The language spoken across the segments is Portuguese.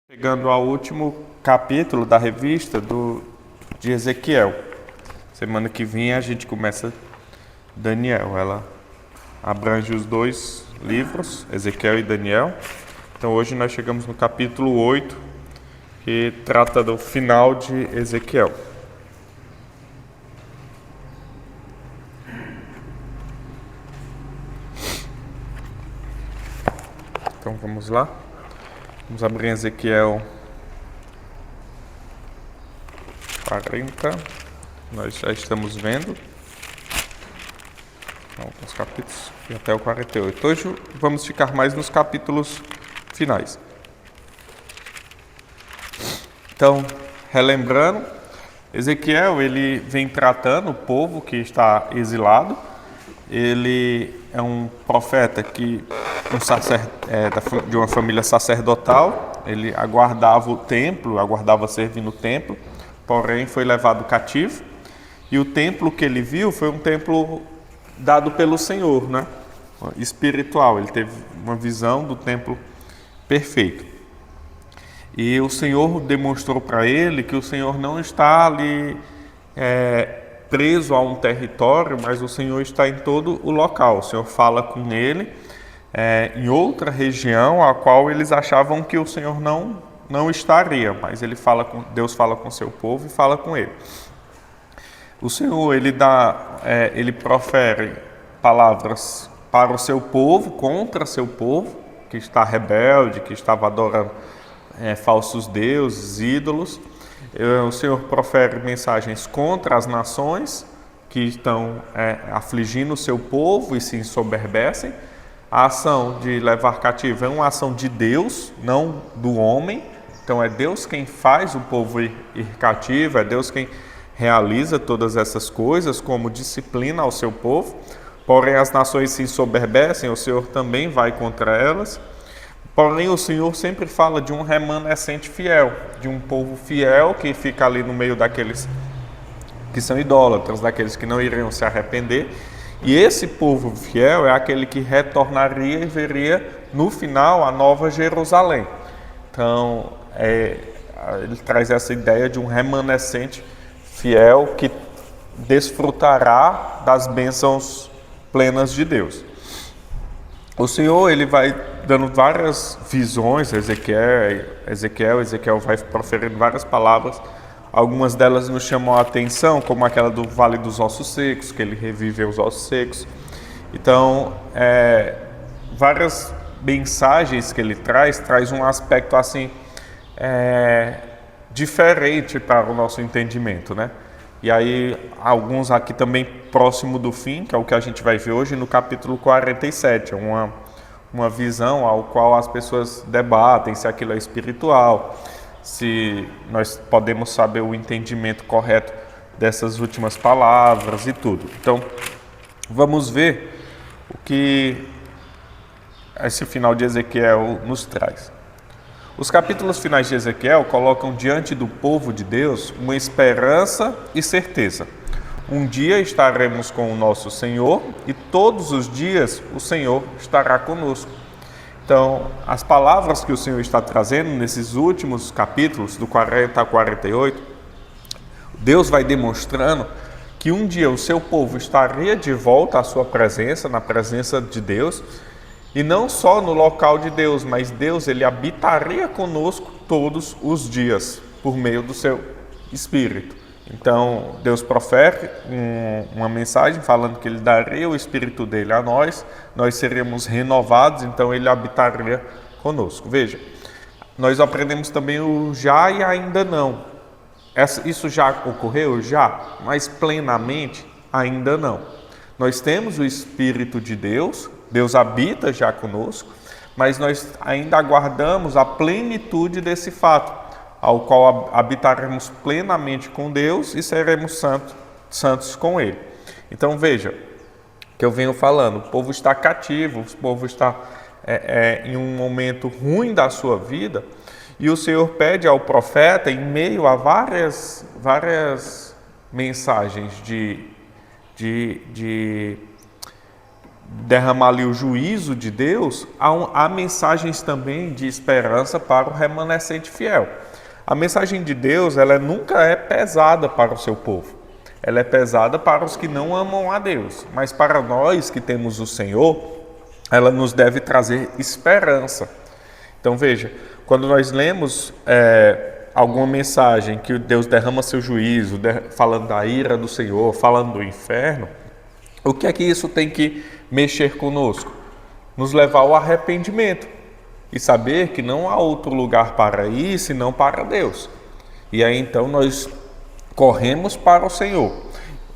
Chegando ao último capítulo da revista de Ezequiel. Semana que vem a gente começa Daniel. Ela abrange os dois livros, Ezequiel e Daniel. Então hoje nós chegamos no capítulo 8, que trata do final de Ezequiel. Então vamos lá. Vamos abrir Ezequiel 40. Nós já estamos vendo alguns capítulos e até o 48. Hoje vamos ficar mais nos capítulos finais. Então, relembrando, Ezequiel ele vem tratando o povo que está exilado. Ele é um profeta de uma família sacerdotal. Ele aguardava o templo, aguardava servir no templo, porém foi levado cativo. E o templo que ele viu foi um templo dado pelo Senhor, né? Espiritual. Ele teve uma visão do templo perfeito. E o Senhor demonstrou para ele que o Senhor não está ali preso a um território, mas o Senhor está em todo o local. O Senhor fala com ele em outra região, a qual eles achavam que o Senhor não estaria, mas Deus fala com o seu povo e fala com ele. O Senhor ele profere palavras para o seu povo, contra seu povo, que está rebelde, que estava adorando falsos deuses, ídolos. O Senhor profere mensagens contra as nações que estão afligindo o seu povo e se ensoberbecem. A ação de levar cativo é uma ação de Deus, não do homem. Então é Deus quem faz o povo ir cativo, é Deus quem realiza todas essas coisas como disciplina ao seu povo. Porém as nações se ensoberbecem, o Senhor também vai contra elas. Porém, o Senhor sempre fala de um remanescente fiel, de um povo fiel que fica ali no meio daqueles que são idólatras, daqueles que não iriam se arrepender. E esse povo fiel é aquele que retornaria e veria no final a nova Jerusalém. Então, ele traz essa ideia de um remanescente fiel que desfrutará das bênçãos plenas de Deus. O Senhor ele vai dando várias visões a Ezequiel vai proferindo várias palavras. Algumas delas nos chamam a atenção, como aquela do Vale dos Ossos Secos, que ele revive os ossos secos. Então, várias mensagens que ele traz um aspecto assim diferente para o nosso entendimento, né? E aí, alguns aqui também próximo do fim, que é o que a gente vai ver hoje no capítulo 47. É uma visão ao qual as pessoas debatem se aquilo é espiritual, se nós podemos saber o entendimento correto dessas últimas palavras e tudo. Então, vamos ver o que esse final de Ezequiel nos traz. Os capítulos finais de Ezequiel colocam diante do povo de Deus uma esperança e certeza. Um dia estaremos com o nosso Senhor e todos os dias o Senhor estará conosco. Então, as palavras que o Senhor está trazendo nesses últimos capítulos, do 40 a 48, Deus vai demonstrando que um dia o seu povo estaria de volta à sua presença, na presença de Deus, e não só no local de Deus, mas Deus ele habitaria conosco todos os dias, por meio do seu Espírito. Então, Deus profere uma mensagem falando que Ele daria o Espírito dele a nós seríamos renovados, então Ele habitaria conosco. Veja, nós aprendemos também o já e ainda não. Isso já ocorreu? Já, mas plenamente ainda não. Nós temos o Espírito de Deus, Deus habita já conosco, mas nós ainda aguardamos a plenitude desse fato, ao qual habitaremos plenamente com Deus e seremos santos com Ele. Então veja, que eu venho falando, o povo está cativo, o povo está em um momento ruim da sua vida, e o Senhor pede ao profeta, em meio a várias mensagens de derramar ali o juízo de Deus, há mensagens também de esperança para o remanescente fiel. A mensagem de Deus, ela nunca é pesada para o seu povo. Ela é pesada para os que não amam a Deus. Mas para nós que temos o Senhor, ela nos deve trazer esperança. Então veja, quando nós lemos alguma mensagem que Deus derrama seu juízo, falando da ira do Senhor, falando do inferno, o que é que isso tem que mexer conosco? Nos levar ao arrependimento e saber que não há outro lugar para ir senão para Deus. E aí então nós corremos para o Senhor.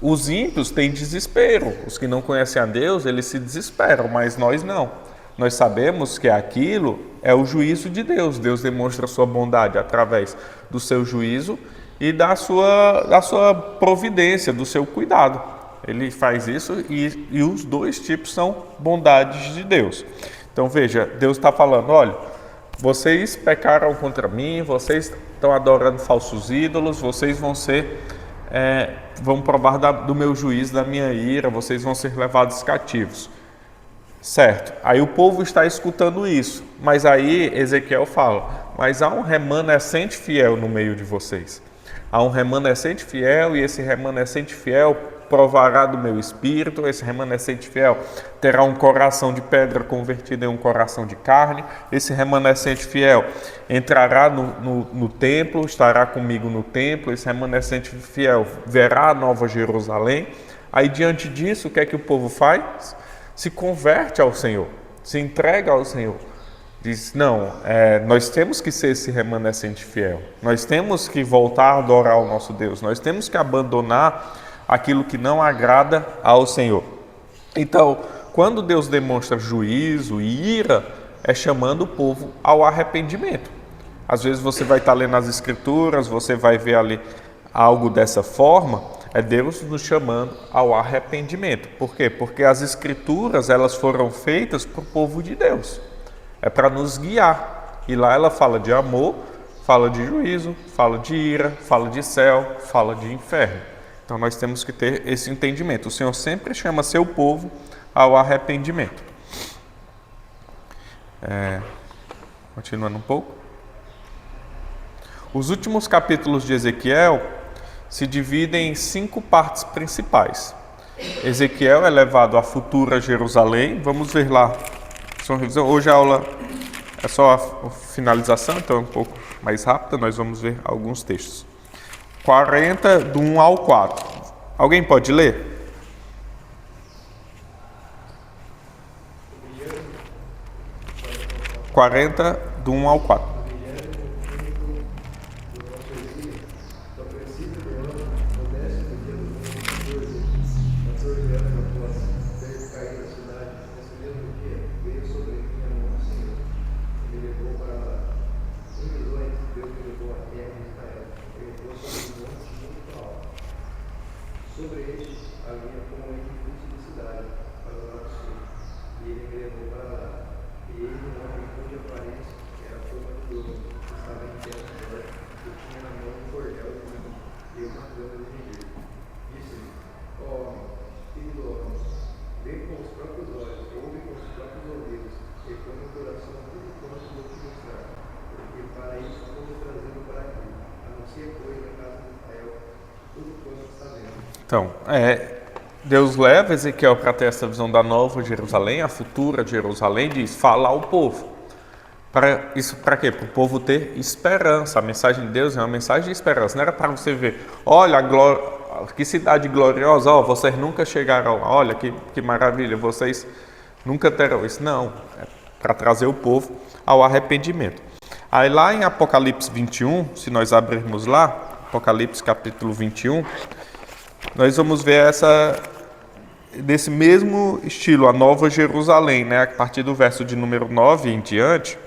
Os ímpios têm desespero, os que não conhecem a Deus, eles se desesperam, mas nós não. Nós sabemos que aquilo é o juízo de Deus. Deus demonstra a sua bondade através do seu juízo e da sua providência, do seu cuidado. Ele faz isso e os dois tipos são bondades de Deus. Então veja, Deus está falando, olha, vocês pecaram contra mim, vocês estão adorando falsos ídolos, vocês vão provar do meu juízo, da minha ira, vocês vão ser levados cativos. Certo, aí o povo está escutando isso, mas aí Ezequiel fala, mas há um remanescente fiel no meio de vocês. Há um remanescente fiel e esse remanescente fiel provará do meu espírito, esse remanescente fiel terá um coração de pedra convertido em um coração de carne, esse remanescente fiel entrará no templo, estará comigo no templo, esse remanescente fiel verá a nova Jerusalém. Aí diante disso, o que é que o povo faz? Se converte ao Senhor, se entrega ao Senhor. Diz, não, nós temos que ser esse remanescente fiel, nós temos que voltar a adorar o nosso Deus, nós temos que abandonar aquilo que não agrada ao Senhor. Então, quando Deus demonstra juízo e ira, é chamando o povo ao arrependimento. Às vezes você vai estar lendo as Escrituras, você vai ver ali algo dessa forma, é Deus nos chamando ao arrependimento. Por quê? Porque as Escrituras, elas foram feitas para o povo de Deus. É para nos guiar. E lá ela fala de amor, fala de juízo, fala de ira, fala de céu, fala de inferno. Então nós temos que ter esse entendimento. O Senhor sempre chama seu povo ao arrependimento. Continuando um pouco. Os últimos capítulos de Ezequiel se dividem em 5 partes principais. Ezequiel é levado à futura Jerusalém. Vamos ver lá. Hoje a aula é só a finalização, então é um pouco mais rápida. Nós vamos ver alguns textos. 40, do 1 ao 4. Alguém pode ler? Do 1 ao 4. Então, Deus leva Ezequiel para ter essa visão da nova Jerusalém, a futura Jerusalém, diz, fala ao povo. Isso para quê? Para o povo ter esperança. A mensagem de Deus é uma mensagem de esperança. Não era para você ver, olha, que cidade gloriosa, vocês nunca chegaram lá, olha que maravilha, vocês nunca terão isso. Não, é para trazer o povo ao arrependimento. Aí lá em Apocalipse 21, se nós abrirmos lá, Apocalipse capítulo 21, nós vamos ver desse mesmo estilo, a nova Jerusalém, né? A partir do verso de número 9 em diante,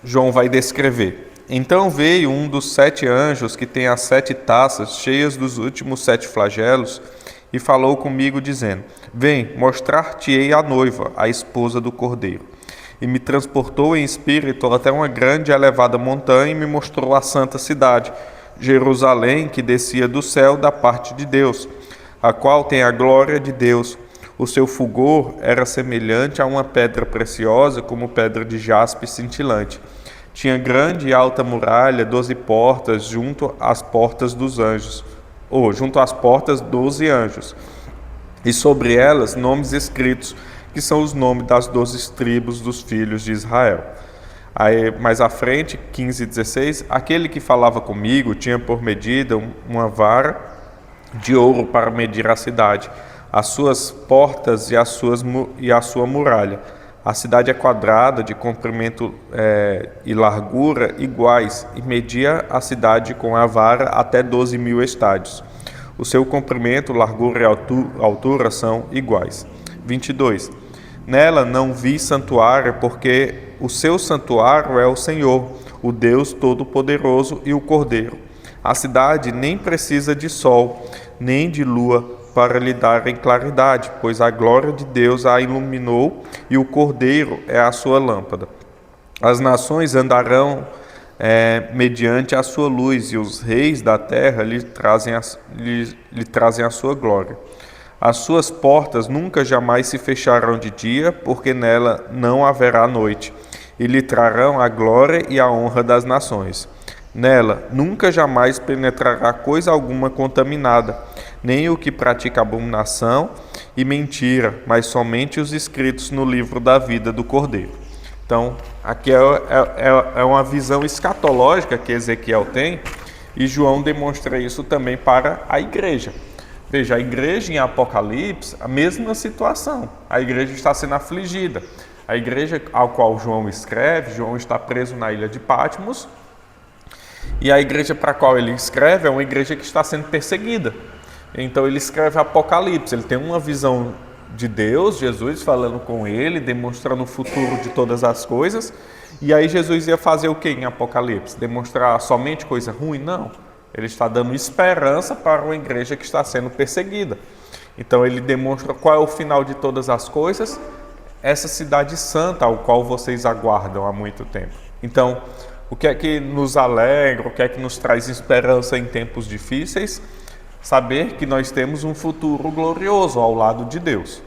João vai descrever. Então veio um dos 7 anjos que tem as 7 taças cheias dos últimos 7 flagelos e falou comigo dizendo, vem, mostrar-te-ei a noiva, a esposa do Cordeiro. E me transportou em espírito até uma grande e elevada montanha e me mostrou a santa cidade, Jerusalém, que descia do céu da parte de Deus, a qual tem a glória de Deus. O seu fulgor era semelhante a uma pedra preciosa, como pedra de jaspe cintilante. Tinha grande e alta muralha, 12 portas, junto às portas dos anjos, junto às portas 12 anjos, e sobre elas nomes escritos, que são os nomes das 12 tribos dos filhos de Israel. Aí, mais à frente, 15 e 16, aquele que falava comigo tinha por medida uma vara de ouro para medir a cidade, as suas portas e a sua muralha. A cidade é quadrada, de comprimento e largura iguais, e media a cidade com a vara até 12.000 estádios. O seu comprimento, largura e altura são iguais. 22. Nela não vi santuário, porque o seu santuário é o Senhor, o Deus Todo-Poderoso e o Cordeiro. A cidade nem precisa de sol, nem de lua, para lhe darem claridade, pois a glória de Deus a iluminou e o Cordeiro é a sua lâmpada. As nações andarão mediante a sua luz, e os reis da terra lhe trazem a sua glória. As suas portas nunca jamais se fecharão de dia, porque nela não haverá noite, e lhe trarão a glória e a honra das nações. Nela nunca jamais penetrará coisa alguma contaminada, nem o que pratica abominação e mentira, mas somente os escritos no livro da vida do Cordeiro. Então, aqui é uma visão escatológica que Ezequiel tem, e João demonstra isso também para a igreja. Veja, a igreja em Apocalipse, a mesma situação. A igreja está sendo afligida. A igreja ao qual João escreve, João está preso na ilha de Patmos, e a igreja para a qual ele escreve é uma igreja que está sendo perseguida. Então ele escreve Apocalipse, ele tem uma visão de Deus, Jesus falando com ele, demonstrando o futuro de todas as coisas. E aí Jesus ia fazer o que em Apocalipse? Demonstrar somente coisa ruim? Não. Ele está dando esperança para uma igreja que está sendo perseguida. Então ele demonstra qual é o final de todas as coisas, essa cidade santa ao qual vocês aguardam há muito tempo. Então, o que é que nos alegra, o que é que nos traz esperança em tempos difíceis? Saber que nós temos um futuro glorioso ao lado de Deus.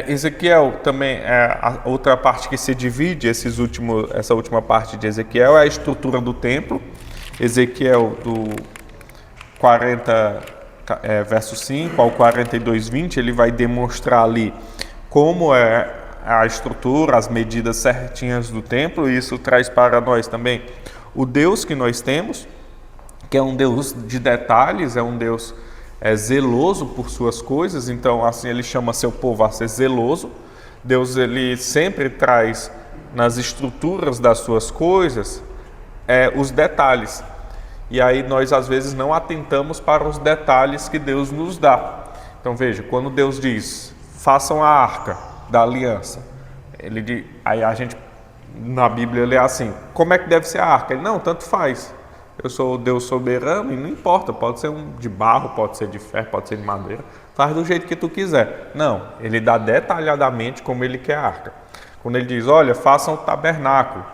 Ezequiel também a outra parte que se divide, essa última parte de Ezequiel é a estrutura do templo. Ezequiel do 40, verso 5 ao 42, 20, ele vai demonstrar ali como é a estrutura, as medidas certinhas do templo, e isso traz para nós também o Deus que nós temos, que é um Deus de detalhes, é um Deus zeloso por suas coisas. Então, assim, ele chama seu povo a ser zeloso. Deus, ele sempre traz nas estruturas das suas coisas os detalhes. E aí nós, às vezes, não atentamos para os detalhes que Deus nos dá. Então, veja, quando Deus diz, façam a arca da aliança, aí a gente, na Bíblia, ele é assim, como é que deve ser a arca? Ele, não, tanto faz. Eu sou o Deus soberano e não importa, pode ser de barro, pode ser de ferro, pode ser de madeira, faz do jeito que tu quiser. Não, ele dá detalhadamente como ele quer a arca. Quando ele diz, olha, façam o tabernáculo,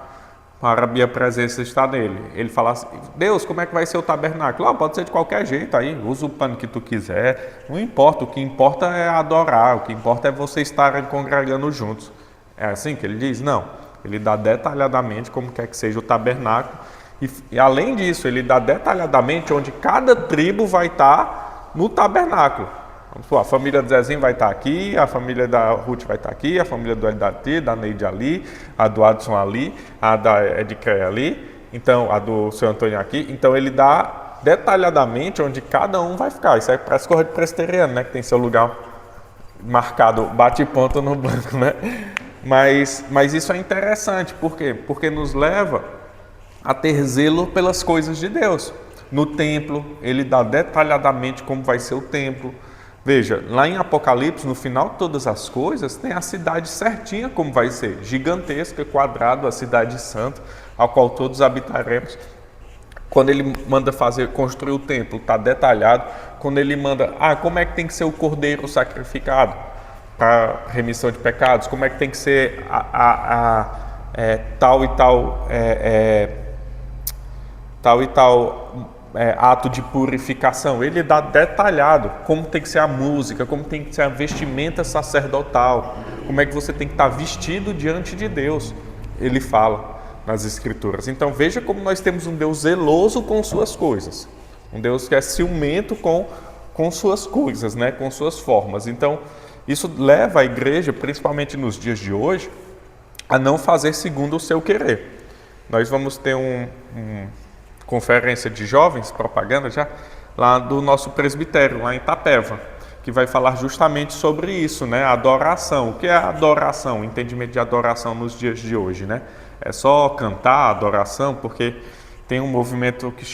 para a minha presença estar nele. Ele fala assim, Deus, como é que vai ser o tabernáculo? Pode ser de qualquer jeito aí, usa o pano que tu quiser, não importa, o que importa é adorar, o que importa é vocês estarem congregando juntos. É assim que ele diz? Não, ele dá detalhadamente como quer que seja o tabernáculo. E além disso, ele dá detalhadamente onde cada tribo vai estar no tabernáculo. A família do Zezinho vai estar aqui, a família da Ruth vai estar aqui, a família do Edati, da Neide ali, a do Adson ali, a da Edicreia ali, então, a do seu Antônio aqui. Então ele dá detalhadamente onde cada um vai ficar. Isso aí parece coisa de presbiteriano, né? Que tem seu lugar marcado, bate ponto no banco, né? Mas isso é interessante, por quê? Porque nos leva a ter zelo pelas coisas de Deus. No templo, ele dá detalhadamente como vai ser o templo. Veja, lá em Apocalipse, no final de todas as coisas, tem a cidade certinha como vai ser. Gigantesca, quadrado, a cidade santa, a qual todos habitaremos. Quando ele manda construir o templo, está detalhado. Quando ele manda, como é que tem que ser o cordeiro sacrificado para remissão de pecados? Como é que tem que ser tal e tal ato de purificação. Ele dá detalhado como tem que ser a música, como tem que ser a vestimenta sacerdotal, como é que você tem que estar vestido diante de Deus. Ele fala nas Escrituras. Então veja como nós temos um Deus zeloso com suas coisas, um Deus que é ciumento com suas coisas, né? Com suas formas. Então isso leva a igreja, principalmente nos dias de hoje, a não fazer segundo o seu querer. Nós vamos ter uma conferência de jovens, propaganda já, lá do nosso presbitério, lá em Itapeva, que vai falar justamente sobre isso, né? Adoração. O que é adoração? O entendimento de adoração nos dias de hoje, né? É só cantar adoração, porque tem um movimento que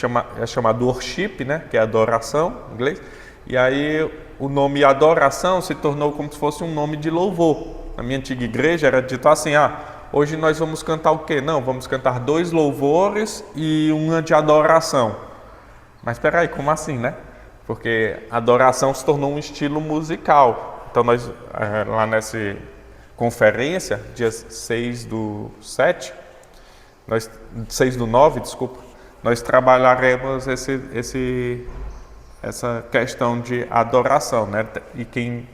é chamado worship, né? Que é adoração, em inglês. E aí o nome adoração se tornou como se fosse um nome de louvor. Na minha antiga igreja era dito assim, hoje nós vamos cantar o quê? Não, vamos cantar 2 louvores e uma de adoração. Mas espera aí, como assim, né? Porque adoração se tornou um estilo musical. Então nós, lá nessa conferência, dia 6 do 7, 6 do 9, desculpa, nós trabalharemos essa questão de adoração, né? E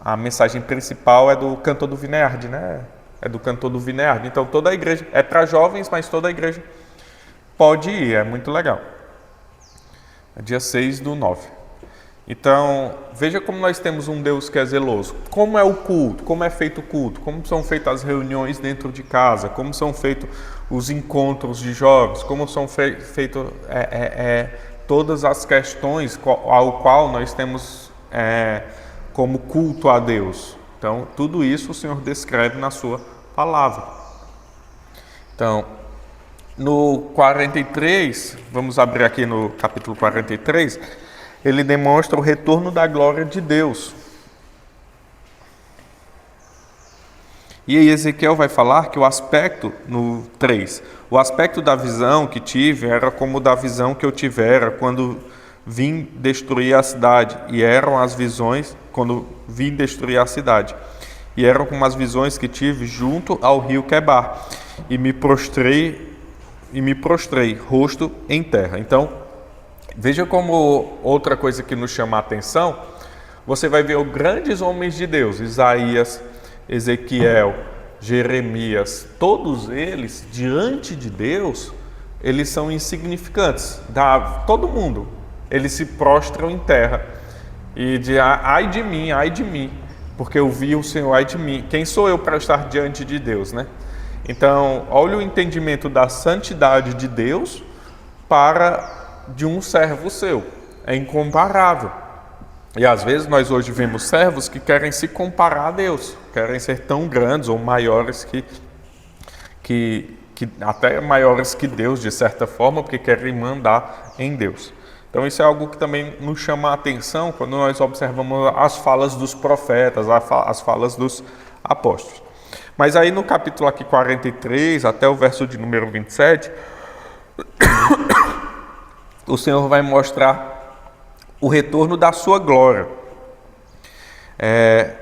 a mensagem principal é do cantor do Vineyard, né? É do cantor do Vineyard. Então toda a igreja, é para jovens, mas toda a igreja pode ir, é muito legal. É dia 6 do 9. Então, veja como nós temos um Deus que é zeloso. Como é o culto, como é feito o culto, como são feitas as reuniões dentro de casa, como são feitos os encontros de jovens, como são feitas todas as questões ao qual nós temos como culto a Deus. Então, tudo isso o Senhor descreve na sua palavra. Então, no 43, vamos abrir aqui no capítulo 43, ele demonstra o retorno da glória de Deus. E aí Ezequiel vai falar que o aspecto, no 3, o aspecto da visão que tive era como da visão que eu tivera quando vim destruir a cidade. E eram as visões quando vim destruir a cidade. E eram como as visões que tive junto ao rio Quebar. E me prostrei, rosto em terra. Então, veja como outra coisa que nos chama a atenção, você vai ver os grandes homens de Deus, Isaías, Ezequiel, Jeremias, todos eles, diante de Deus, eles são insignificantes. Todo mundo, eles se prostram em terra. E de ai de mim, porque eu vi o Senhor, ai de mim. Quem sou eu para estar diante de Deus, né? Então, olha o entendimento da santidade de Deus de um servo seu. É incomparável. E às vezes nós hoje vemos servos que querem se comparar a Deus, querem ser tão grandes ou maiores que até maiores que Deus, de certa forma, porque querem mandar em Deus. Então isso é algo que também nos chama a atenção quando nós observamos as falas dos profetas, as falas dos apóstolos. Mas aí no capítulo aqui 43, até o verso de número 27, o Senhor vai mostrar o retorno da sua glória.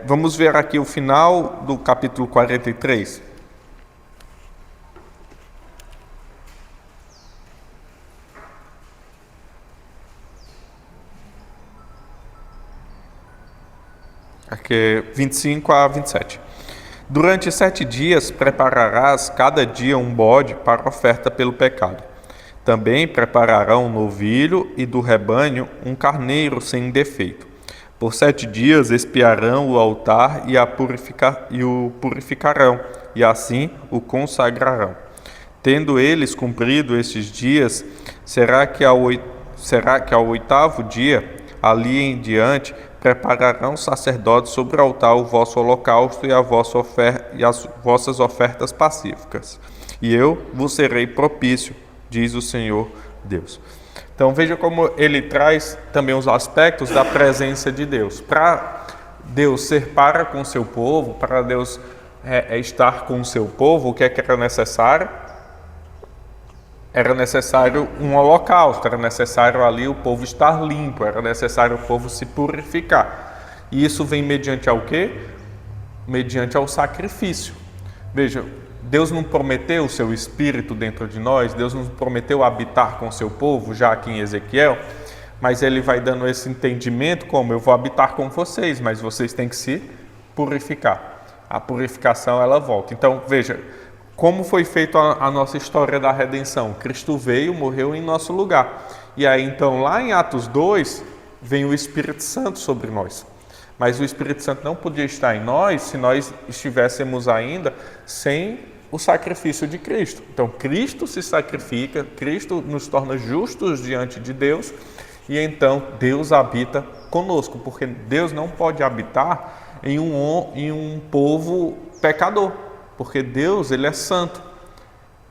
Vamos ver aqui o final do capítulo 43. Aqui 25 a 27. Durante 7 dias prepararás cada dia um bode para oferta pelo pecado. Também prepararão um novilho e do rebanho um carneiro sem defeito. Por 7 dias espiarão o altar e o purificarão, e assim o consagrarão. Tendo eles cumprido estes dias, será que ao 8º dia, ali em diante, prepararão sacerdotes sobre o altar o vosso holocausto e as vossas ofertas pacíficas. E eu vos serei propício, diz o Senhor Deus. Então veja como ele traz também os aspectos da presença de Deus. Para Deus ser para com o seu povo, para Deus estar com o seu povo, o que é que era necessário? Era necessário um holocausto, era necessário ali o povo estar limpo, era necessário o povo se purificar. E isso vem mediante ao quê? Mediante ao sacrifício. Veja, Deus não prometeu o seu Espírito dentro de nós, Deus não prometeu habitar com o seu povo, já aqui em Ezequiel, mas ele vai dando esse entendimento como: eu vou habitar com vocês, mas vocês têm que se purificar. A purificação, ela volta. Então, veja, como foi feita a nossa história da redenção. Cristo veio, morreu em nosso lugar. E aí, então, lá em Atos 2, vem o Espírito Santo sobre nós. Mas o Espírito Santo não podia estar em nós se nós estivéssemos ainda sem o sacrifício de Cristo. Então, Cristo se sacrifica, Cristo nos torna justos diante de Deus, e então Deus habita conosco, porque Deus não pode habitar em um povo pecador, porque Deus, ele é santo.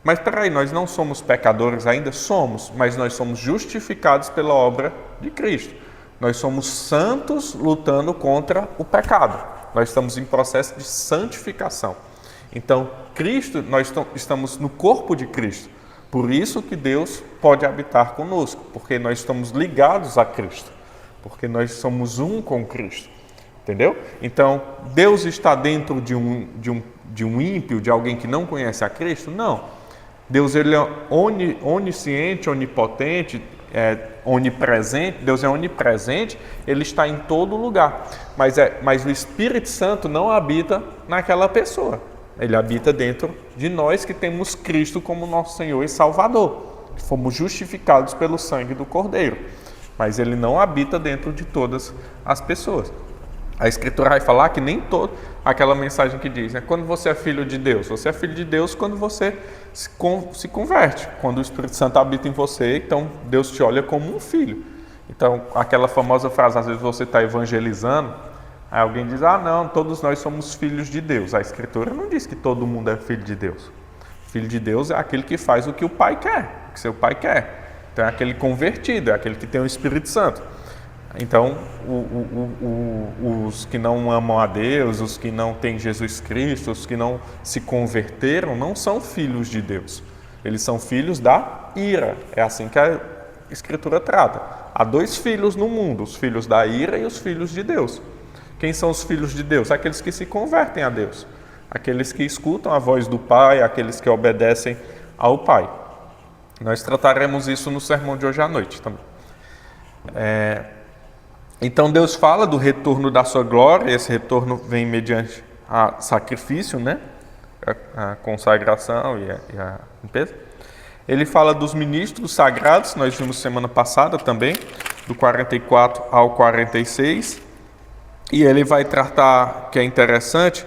Mas peraí, nós não somos pecadores ainda? Somos, mas nós somos justificados pela obra de Cristo. Nós somos santos lutando contra o pecado. Nós estamos em processo de santificação. Então, Cristo, nós estamos no corpo de Cristo. Por isso que Deus pode habitar conosco, porque nós estamos ligados a Cristo, porque nós somos um com Cristo. Entendeu? Então, Deus está dentro de um ímpio, de alguém que não conhece a Cristo? Não. Deus, ele é onisciente, onipotente, onipresente. Deus é onipresente, ele está em todo lugar. Mas o Espírito Santo não habita naquela pessoa. Ele habita dentro de nós que temos Cristo como nosso Senhor e Salvador. Fomos justificados pelo sangue do Cordeiro. Mas ele não habita dentro de todas as pessoas. A Escritura vai falar que nem todo, aquela mensagem que diz, né? Quando você é filho de Deus, você é filho de Deus quando você se converte. Quando o Espírito Santo habita em você, então Deus te olha como um filho. Então, aquela famosa frase, às vezes você está evangelizando, aí alguém diz: ah, não, todos nós somos filhos de Deus. A Escritura não diz que todo mundo é filho de Deus. Filho de Deus é aquele que faz o que o pai quer, o que seu pai quer. Então, é aquele convertido, é aquele que tem o Espírito Santo. Então, os que não amam a Deus, os que não têm Jesus Cristo, os que não se converteram, não são filhos de Deus. Eles são filhos da ira. É assim que a Escritura trata. Há dois filhos no mundo, os filhos da ira e os filhos de Deus. Quem são os filhos de Deus? Aqueles que se convertem a Deus. Aqueles que escutam a voz do Pai, aqueles que obedecem ao Pai. Nós trataremos isso no sermão de hoje à noite também. Então Deus fala do retorno da sua glória. Esse retorno vem mediante a sacrifício, né? A consagração e a limpeza. Ele fala dos ministros sagrados, nós vimos semana passada também, do 44 ao 46. E ele vai tratar, que é interessante,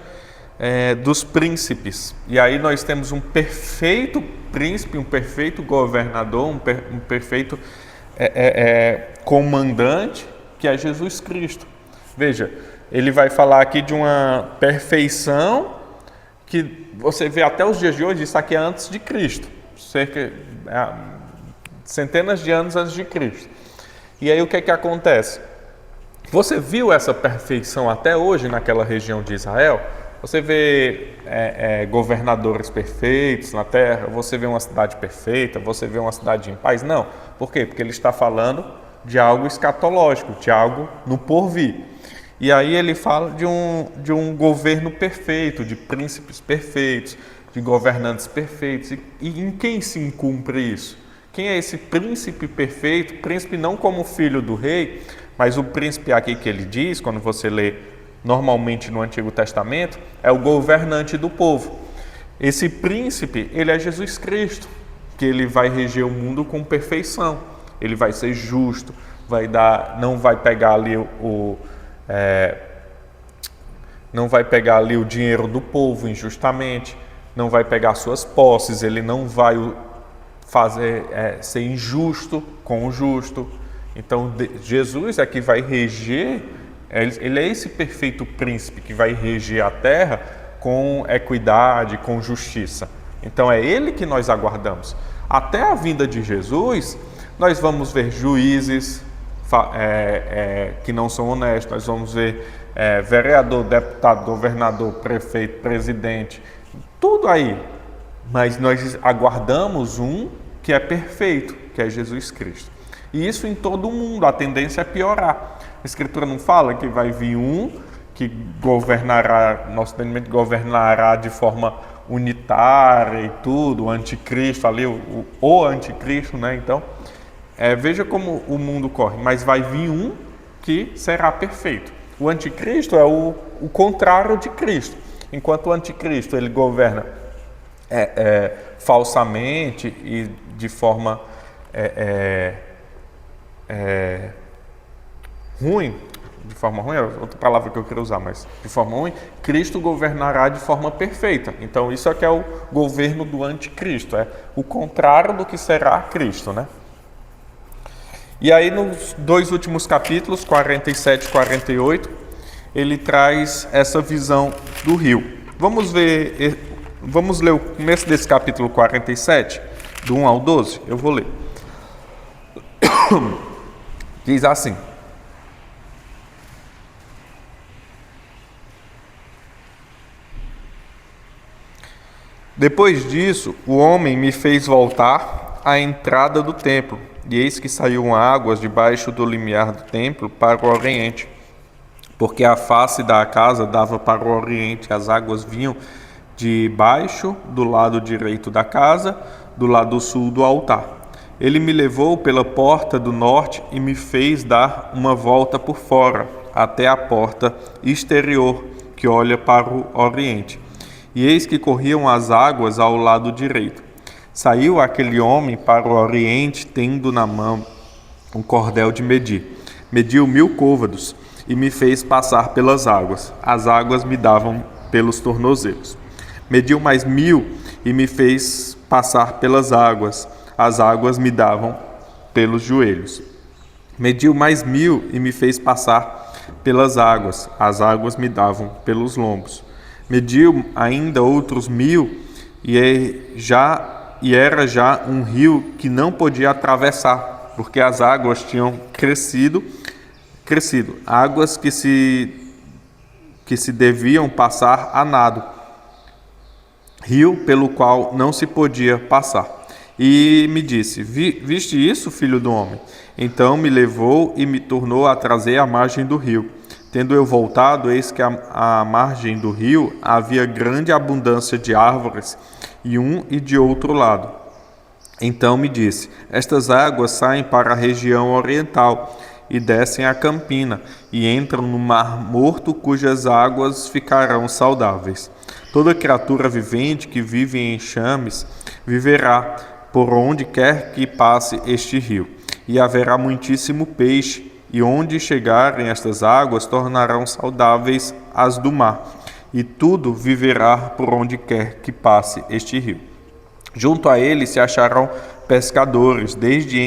dos príncipes. E aí nós temos um perfeito príncipe, um perfeito governador, um perfeito comandante, que é Jesus Cristo. Veja, ele vai falar aqui de uma perfeição que você vê até os dias de hoje. Isso aqui é antes de Cristo, centenas de anos antes de Cristo. E aí o que é que acontece? Você viu essa perfeição até hoje naquela região de Israel? Você vê governadores perfeitos na terra, você vê uma cidade perfeita, você vê uma cidade em paz? Não. Por quê? Porque ele está falando de algo escatológico, de algo no porvir. E aí ele fala de um governo perfeito, de príncipes perfeitos, de governantes perfeitos. E em quem se cumpre isso? Quem é esse príncipe perfeito? Príncipe não como filho do rei, mas o príncipe aqui que ele diz, quando você lê normalmente no Antigo Testamento, é o governante do povo. Esse príncipe, ele é Jesus Cristo, que ele vai reger o mundo com perfeição. Ele vai ser justo, não vai pegar ali o dinheiro do povo injustamente, não vai pegar suas posses, ele não vai ser injusto com o justo. Então, Jesus é que vai reger, ele é esse perfeito príncipe que vai reger a terra com equidade, com justiça. Então, é ele que nós aguardamos. Até a vinda de Jesus, nós vamos ver juízes que não são honestos, nós vamos ver vereador, deputado, governador, prefeito, presidente, tudo aí. Mas nós aguardamos um que é perfeito, que é Jesus Cristo. E isso em todo o mundo, a tendência é piorar. A Escritura não fala que vai vir um que governará, nosso entendimento, governará de forma unitária e tudo, o anticristo ali, o anticristo, né? Então, veja como o mundo corre, mas vai vir um que será perfeito. O anticristo é o contrário de Cristo. Enquanto o anticristo ele governa falsamente e de forma ruim, é outra palavra que eu queria usar, mas de forma ruim, Cristo governará de forma perfeita. Então isso é que é o governo do anticristo, é o contrário do que será Cristo, né? E aí nos 2 últimos capítulos, 47 e 48, ele traz essa visão do rio. Vamos ler o começo desse capítulo 47, do 1 ao 12, eu vou ler. Diz assim: Depois disso, o homem me fez voltar à entrada do templo, e eis que saíam águas debaixo do limiar do templo para o oriente, porque a face da casa dava para o oriente. As águas vinham de baixo, do lado direito da casa, do lado sul do altar. Ele me levou pela porta do norte e me fez dar uma volta por fora, até a porta exterior, que olha para o oriente. E eis que corriam as águas ao lado direito. Saiu aquele homem para o oriente, tendo na mão um cordel de medir. Mediu 1000 côvados e me fez passar pelas águas. As águas me davam pelos tornozelos. Mediu mais 1000 e me fez passar pelas águas. As águas me davam pelos joelhos. Mediu mais 1000 e me fez passar pelas águas. As águas me davam pelos lombos. Mediu ainda outros 1000 e era já um rio que não podia atravessar, porque as águas tinham crescido, águas que se deviam passar a nado, rio pelo qual não se podia passar. E me disse: viste isso, filho do homem? Então me levou e me tornou a trazer à margem do rio. Tendo eu voltado, eis que à margem do rio havia grande abundância de árvores, e um e de outro lado. Então me disse: estas águas saem para a região oriental, e descem a campina, e entram no mar morto, cujas águas ficarão saudáveis. Toda criatura vivente que vive em enxames viverá, por onde quer que passe este rio. E haverá muitíssimo peixe, e onde chegarem estas águas, tornarão saudáveis as do mar, e tudo viverá por onde quer que passe este rio. Junto a ele se acharão pescadores, desde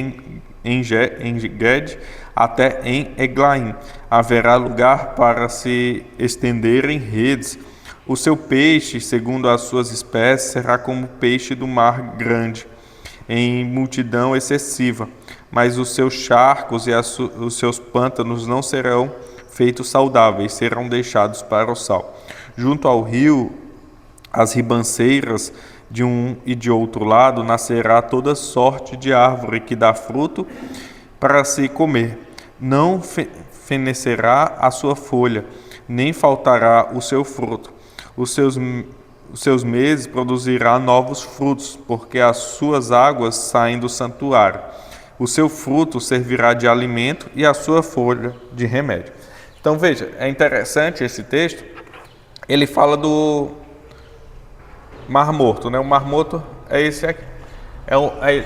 En-Ged até em Eglaim. Haverá lugar para se estenderem redes. O seu peixe, segundo as suas espécies, será como o peixe do mar grande, em multidão excessiva. Mas os seus charcos e os seus pântanos não serão feitos saudáveis, serão deixados para o sal. Junto ao rio, as ribanceiras de um e de outro lado, nascerá toda sorte de árvore que dá fruto para se comer. Não fenecerá a sua folha, nem faltará o seu fruto. Os seus meses produzirá novos frutos, porque as suas águas saem do santuário. O seu fruto servirá de alimento e a sua folha de remédio. Então veja, é interessante esse texto. Ele fala do Mar Morto, né? O Mar Morto é esse aqui.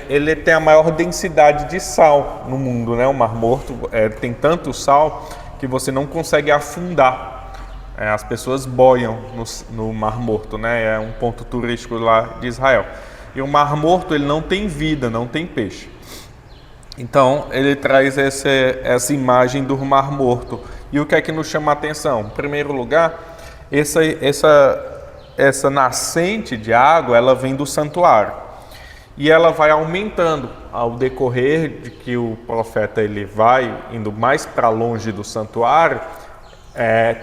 Ele tem a maior densidade de sal no mundo, né? O Mar Morto tem tanto sal que você não consegue afundar. As pessoas boiam no Mar Morto, né? É um ponto turístico lá de Israel. E o Mar Morto ele não tem vida, não tem peixe. Então ele traz essa imagem do Mar Morto. E o que é que nos chama a atenção? Em primeiro lugar, essa nascente de água, ela vem do santuário. E ela vai aumentando ao decorrer de que o profeta ele vai indo mais para longe do santuário,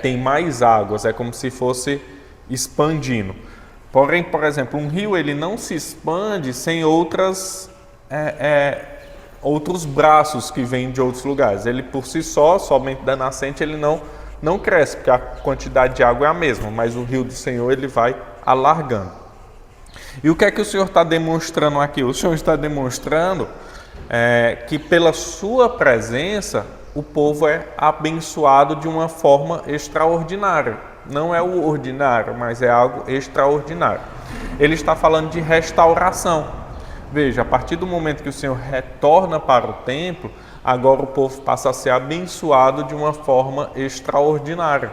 tem mais águas, é como se fosse expandindo. Porém, por exemplo, um rio ele não se expande sem outros braços que vêm de outros lugares. Ele por si só, somente da nascente, ele não cresce, porque a quantidade de água é a mesma, mas o rio do Senhor ele vai alargando. E o que é que o Senhor está demonstrando aqui? O Senhor está demonstrando que pela sua presença o povo é abençoado de uma forma extraordinária. Não é o ordinário, mas é algo extraordinário. Ele está falando de restauração. Veja, a partir do momento que o Senhor retorna para o templo, agora o povo passa a ser abençoado de uma forma extraordinária,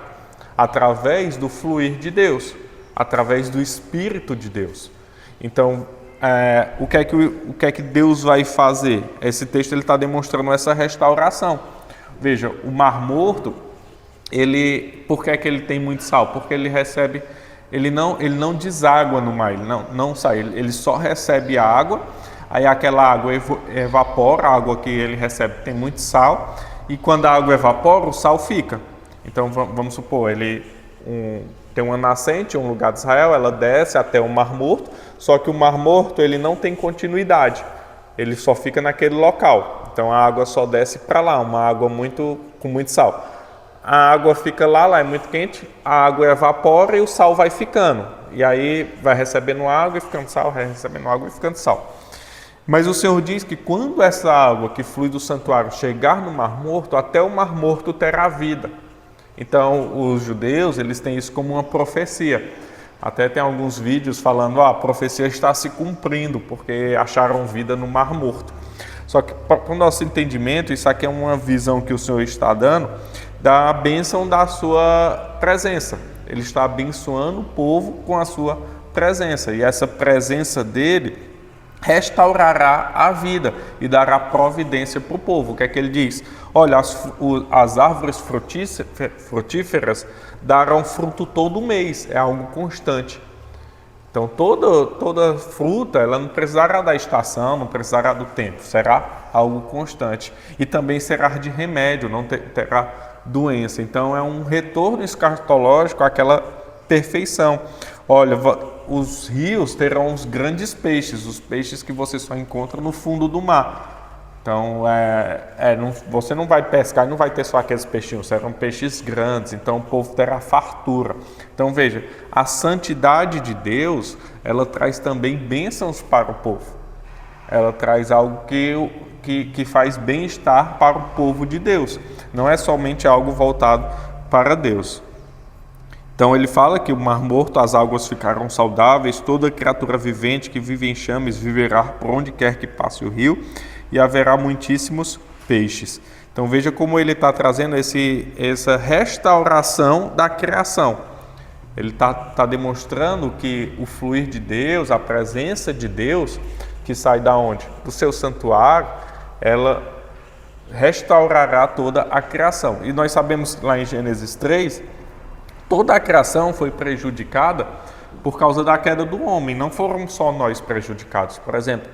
através do fluir de Deus, através do Espírito de Deus. Então, o que é que Deus vai fazer? Esse texto ele está demonstrando essa restauração. Veja, o Mar Morto, por que é que ele tem muito sal? Porque ele não deságua no mar, ele não sai, ele só recebe a água, aí aquela água evapora, a água que ele recebe tem muito sal, e quando a água evapora, o sal fica. Então, vamos supor, tem uma nascente, um lugar de Israel, ela desce até o Mar Morto, só que o Mar Morto ele não tem continuidade, ele só fica naquele local. Então a água só desce para lá, uma água com muito sal. A água fica lá é muito quente, a água evapora e o sal vai ficando. E aí vai recebendo água e ficando sal, vai recebendo água e ficando sal. Mas o Senhor diz que quando essa água que flui do santuário chegar no Mar Morto, até o Mar Morto terá vida. Então os judeus eles têm isso como uma profecia. Até tem alguns vídeos falando a profecia está se cumprindo, porque acharam vida no Mar Morto. Só que para o nosso entendimento, isso aqui é uma visão que o Senhor está dando da bênção da sua presença. Ele está abençoando o povo com a sua presença. E essa presença dele restaurará a vida e dará providência para o povo. O que é que ele diz? Olha, as árvores frutíferas darão fruto todo mês, é algo constante. Então toda fruta, ela não precisará da estação, não precisará do tempo, será algo constante. E também será de remédio, não terá doença. Então é um retorno escatológico àquela perfeição. Olha, os rios terão os grandes peixes, os peixes que você só encontra no fundo do mar. Então, você não vai pescar e não vai ter só aqueles peixinhos, serão peixes grandes, então o povo terá fartura. Então, veja, a santidade de Deus, ela traz também bênçãos para o povo. Ela traz algo que faz bem-estar para o povo de Deus. Não é somente algo voltado para Deus. Então, ele fala que o Mar Morto, as águas ficarão saudáveis, toda criatura vivente que vive em chames viverá por onde quer que passe o rio, e haverá muitíssimos peixes. Então veja como ele está trazendo essa restauração da criação. Ele está demonstrando que o fluir de Deus, a presença de Deus, que sai da onde? Do seu santuário, ela restaurará toda a criação. E nós sabemos lá em Gênesis 3, toda a criação foi prejudicada por causa da queda do homem. Não foram só nós prejudicados. Por exemplo,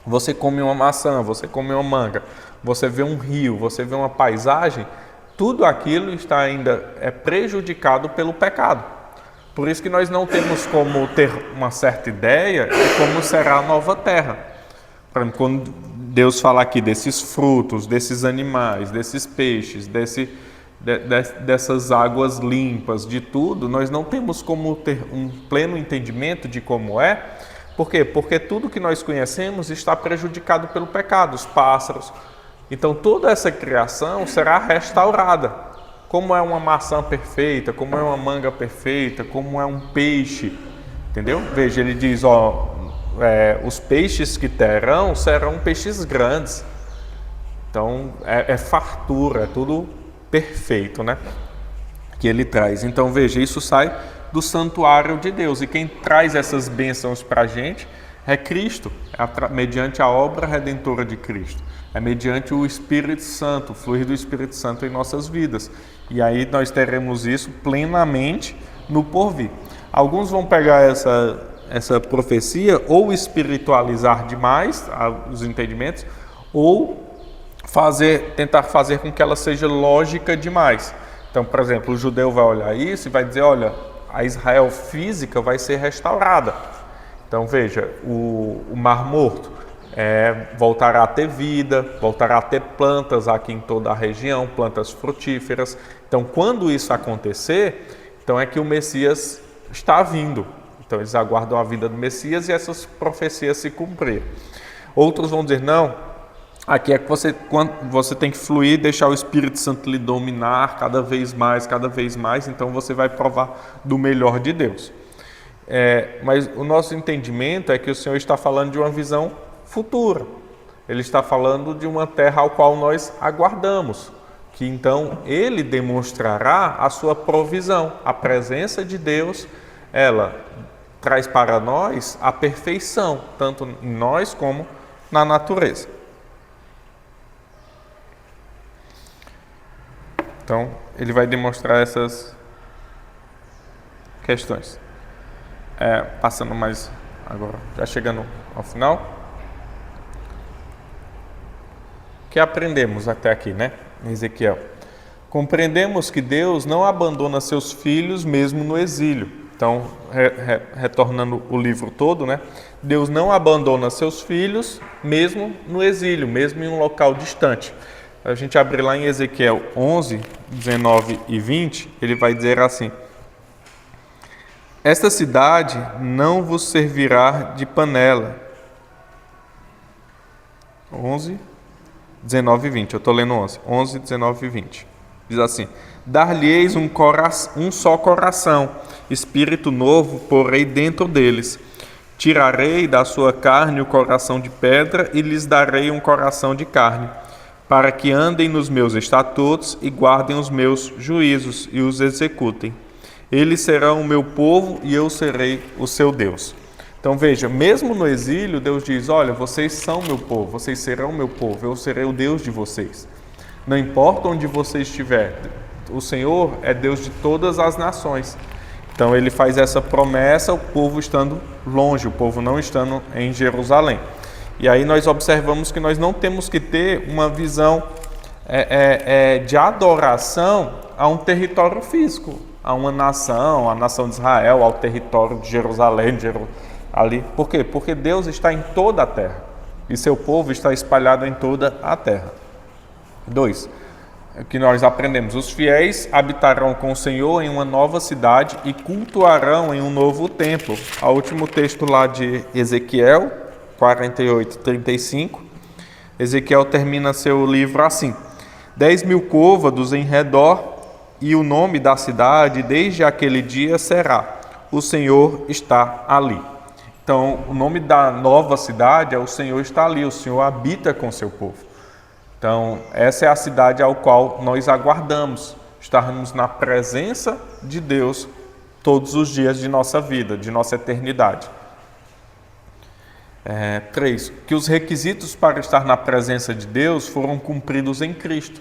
você come uma maçã, você come uma manga, você vê um rio, você vê uma paisagem, tudo aquilo está ainda prejudicado pelo pecado. Por isso que nós não temos como ter uma certa ideia de como será a nova terra. Por exemplo, quando Deus fala aqui desses frutos, desses animais, desses peixes, dessas águas limpas, de tudo, nós não temos como ter um pleno entendimento de como é. Por quê? Porque tudo que nós conhecemos está prejudicado pelo pecado, os pássaros. Então toda essa criação será restaurada. Como é uma maçã perfeita, como é uma manga perfeita, como é um peixe. Entendeu? Veja, ele diz, os peixes que terão serão peixes grandes. Então é fartura, é tudo perfeito, né? Que ele traz. Então veja, isso sai do santuário de Deus. E quem traz essas bênçãos para a gente é Cristo, mediante a obra redentora de Cristo. É mediante o Espírito Santo, o fluir do Espírito Santo em nossas vidas. E aí nós teremos isso plenamente no porvir. Alguns vão pegar essa profecia ou espiritualizar demais os entendimentos, ou tentar fazer com que ela seja lógica demais. Então, por exemplo, o judeu vai olhar isso e vai dizer, olha, a Israel física vai ser restaurada. Então veja, o Mar Morto voltará a ter vida, voltará a ter plantas aqui em toda a região, plantas frutíferas. Então quando isso acontecer, então é que o Messias está vindo. Então eles aguardam a vinda do Messias e essas profecias se cumprir. Outros vão dizer, não, aqui é que você tem que fluir, deixar o Espírito Santo lhe dominar cada vez mais, então você vai provar do melhor de Deus. Mas o nosso entendimento é que o Senhor está falando de uma visão futura. Ele está falando de uma terra ao qual nós aguardamos, que então Ele demonstrará a sua provisão. A presença de Deus, ela traz para nós a perfeição, tanto em nós como na natureza. Então, Ele vai demonstrar essas questões. Passando mais agora, já chegando ao final. O que aprendemos até aqui, né? Em Ezequiel. Compreendemos que Deus não abandona seus filhos mesmo no exílio. Então, retornando o livro todo, né? Deus não abandona seus filhos mesmo no exílio, mesmo em um local distante. A gente abre lá em Ezequiel 11, 19 e 20, ele vai dizer assim: esta cidade não vos servirá de panela. 11, 19 e 20. Eu estou lendo 11, 19 e 20. Diz assim: dar-lhe-eis um só coração, espírito novo porei dentro deles. Tirarei da sua carne o coração de pedra e lhes darei um coração de carne, para que andem nos meus estatutos e guardem os meus juízos e os executem. Eles serão o meu povo e eu serei o seu Deus. Então veja, mesmo no exílio, Deus diz, olha, vocês são meu povo, vocês serão meu povo, eu serei o Deus de vocês. Não importa onde você estiver, o Senhor é Deus de todas as nações. Então ele faz essa promessa, o povo estando longe, o povo não estando em Jerusalém. E aí nós observamos que nós não temos que ter uma visão de adoração a um território físico, a uma nação, a nação de Israel, ao território de Jerusalém, ali. Por quê? Porque Deus está em toda a terra e seu povo está espalhado em toda a terra. 2. O que nós aprendemos: os fiéis habitarão com o Senhor em uma nova cidade e cultuarão em um novo templo. O último texto lá de Ezequiel 48, 35. Ezequiel termina seu livro assim: 10.000 côvados em redor, e o nome da cidade desde aquele dia será: o Senhor está ali. Então, o nome da nova cidade é: o Senhor está ali, o Senhor habita com seu povo. Então, essa é a cidade ao qual nós aguardamos, estarmos na presença de Deus todos os dias de nossa vida, de nossa eternidade. 3. Que os requisitos para estar na presença de Deus foram cumpridos em Cristo.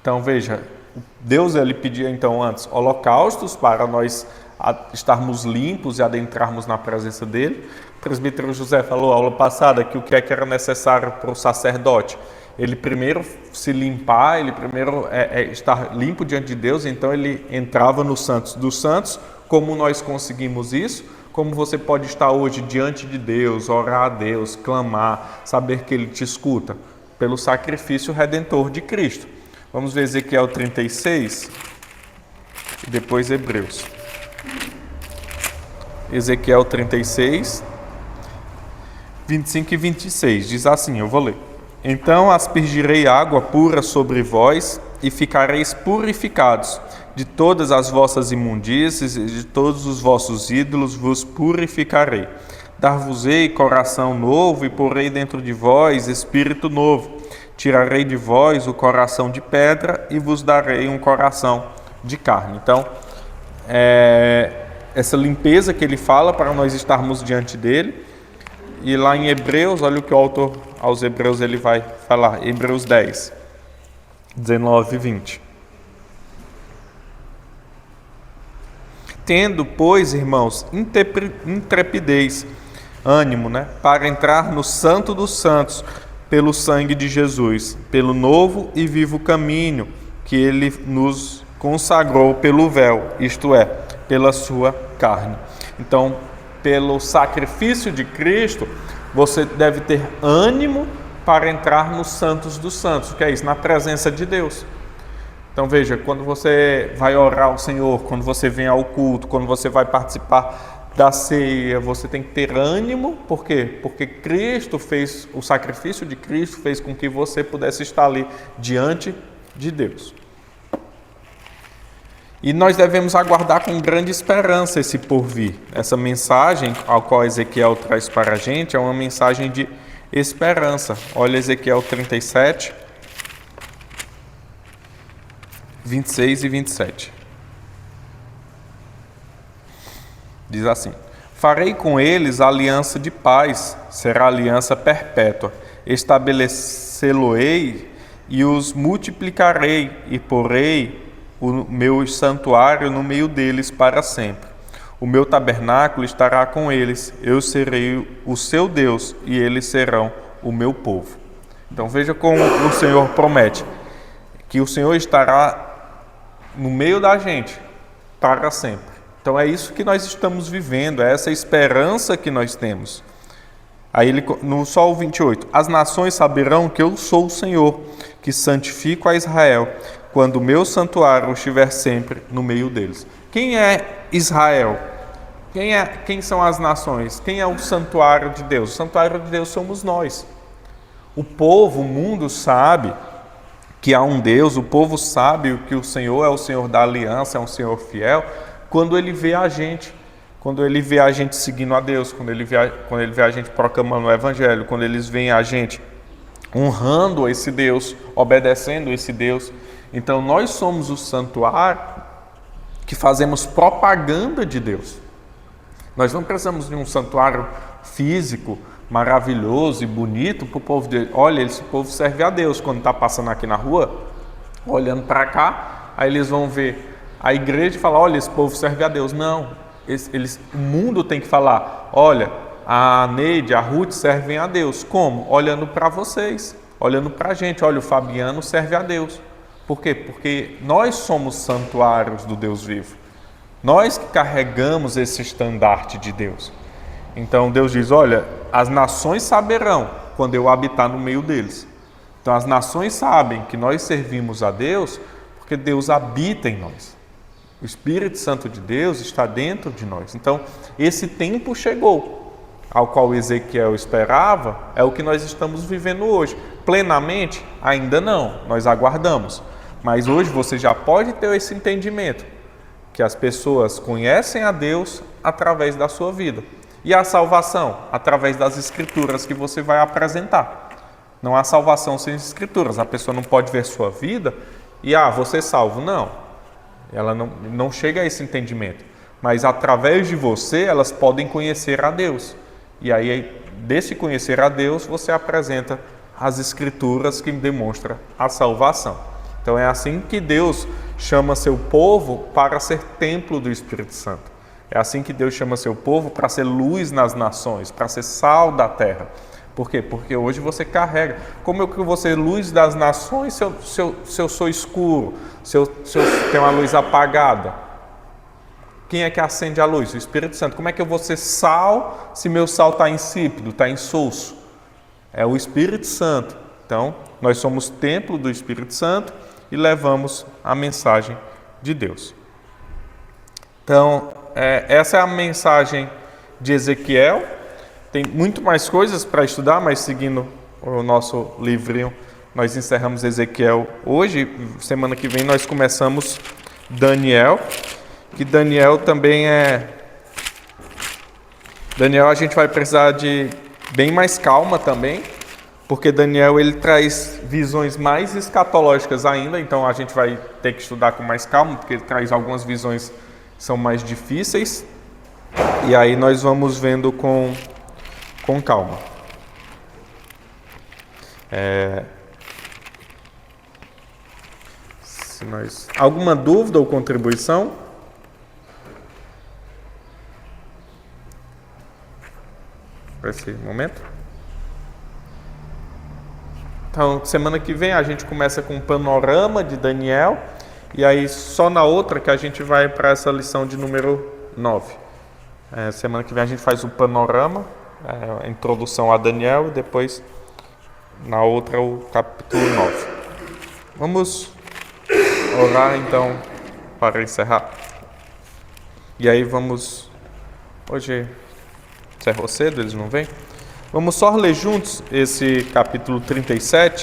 Então, veja, Deus ele pedia então antes holocaustos para nós estarmos limpos e adentrarmos na presença dele. O presbítero José falou aula passada que o que era necessário para o sacerdote? Ele primeiro se limpar, ele primeiro estar limpo diante de Deus, então ele entrava no Santos dos Santos. Como nós conseguimos isso? Como você pode estar hoje diante de Deus, orar a Deus, clamar, saber que Ele te escuta? Pelo sacrifício redentor de Cristo. Vamos ver Ezequiel 36 e depois Hebreus. Ezequiel 36, 25 e 26, diz assim, eu vou ler. Então aspergirei água pura sobre vós e ficareis purificados. De todas as vossas imundícies e de todos os vossos ídolos vos purificarei. Dar-vos-ei coração novo e porei dentro de vós espírito novo. Tirarei de vós o coração de pedra e vos darei um coração de carne. Então, essa limpeza que ele fala para nós estarmos diante dele. E lá em Hebreus, olha o que o autor aos Hebreus ele vai falar. Hebreus 10, 19 e 20. Tendo, pois, irmãos, intrepidez, ânimo, para entrar no Santo dos Santos, pelo sangue de Jesus, pelo novo e vivo caminho que ele nos consagrou pelo véu, isto é, pela sua carne. Então, pelo sacrifício de Cristo, você deve ter ânimo para entrar nos Santos dos Santos, que é isso, na presença de Deus. Então veja, quando você vai orar ao Senhor, quando você vem ao culto, quando você vai participar da ceia, você tem que ter ânimo. Por quê? Porque Cristo fez, o sacrifício de Cristo fez com que você pudesse estar ali diante de Deus. E nós devemos aguardar com grande esperança esse porvir. Essa mensagem ao qual Ezequiel traz para a gente é uma mensagem de esperança. Olha Ezequiel 37, 26 e 27. Diz assim: farei com eles aliança de paz, será aliança perpétua. Estabelecê-lo-ei e os multiplicarei e porei o meu santuário no meio deles para sempre. O meu tabernáculo estará com eles, eu serei o seu Deus e eles serão o meu povo. Então veja como o Senhor promete que o Senhor estará no meio da gente para sempre. Então é isso que nós estamos vivendo, é essa esperança que nós temos. Aí ele, no Sol 28, as nações saberão que eu sou o Senhor, que santifico a Israel, quando o meu santuário estiver sempre no meio deles. Quem é Israel? Quem são as nações? Quem é o santuário de Deus? O santuário de Deus somos nós. O povo, o mundo sabe que há um Deus, o povo sabe que o Senhor é o Senhor da aliança, é um Senhor fiel, quando ele vê a gente. Quando ele vê a gente seguindo a Deus, quando ele vê a gente proclamando o Evangelho, quando eles veem a gente honrando esse Deus, obedecendo esse Deus. Então nós somos o santuário que fazemos propaganda de Deus. Nós não precisamos de um santuário físico, maravilhoso e bonito para o povo dele. Olha, esse povo serve a Deus quando está passando aqui na rua, olhando para cá, aí eles vão ver a igreja e falar, olha, esse povo serve a Deus. Não, o mundo tem que falar, olha, a Neide, a Ruth servem a Deus. Como? Olhando para vocês, olhando para a gente. Olha, o Fabiano serve a Deus. Por quê? Porque nós somos santuários do Deus vivo. Nós que carregamos esse estandarte de Deus. Então Deus diz, olha, as nações saberão quando eu habitar no meio deles. Então as nações sabem que nós servimos a Deus porque Deus habita em nós. O Espírito Santo de Deus está dentro de nós. Então esse tempo chegou, ao qual Ezequiel esperava, é o que nós estamos vivendo hoje. Plenamente? Ainda não, nós aguardamos. Mas hoje você já pode ter esse entendimento, que as pessoas conhecem a Deus através da sua vida. E a salvação? Através das escrituras que você vai apresentar. Não há salvação sem escrituras. A pessoa não pode ver sua vida e, você é salvo. Não. Ela não chega a esse entendimento. Mas através de você, elas podem conhecer a Deus. E aí, desse conhecer a Deus, você apresenta as escrituras que demonstram a salvação. Então é assim que Deus chama seu povo para ser templo do Espírito Santo. É assim que Deus chama seu povo para ser luz nas nações, para ser sal da terra. Por quê? Porque hoje você carrega. Como é que eu vou ser luz das nações se eu sou escuro, se eu tenho a luz apagada? Quem é que acende a luz? O Espírito Santo. Como é que eu vou ser sal se meu sal está insípido, está insosso? É o Espírito Santo. Então, nós somos templo do Espírito Santo e levamos a mensagem de Deus. Então, essa é a mensagem de Ezequiel. Tem muito mais coisas para estudar, mas seguindo o nosso livrinho, nós encerramos Ezequiel hoje. Semana que vem nós começamos Daniel, que Daniel também Daniel a gente vai precisar de bem mais calma também, porque Daniel ele traz visões mais escatológicas ainda, então a gente vai ter que estudar com mais calma, porque ele traz algumas visões que são mais difíceis, e aí nós vamos vendo com calma. Alguma dúvida ou contribuição? Para esse momento? Então, semana que vem a gente começa com um panorama de Daniel, e aí só na outra que a gente vai para essa lição de número 9. Semana que vem a gente faz o panorama, a introdução a Daniel, e depois na outra o capítulo 9. Vamos orar então para encerrar. E aí vamos Hoje encerrou cedo, eles não vêm. Vamos só ler juntos esse capítulo 37.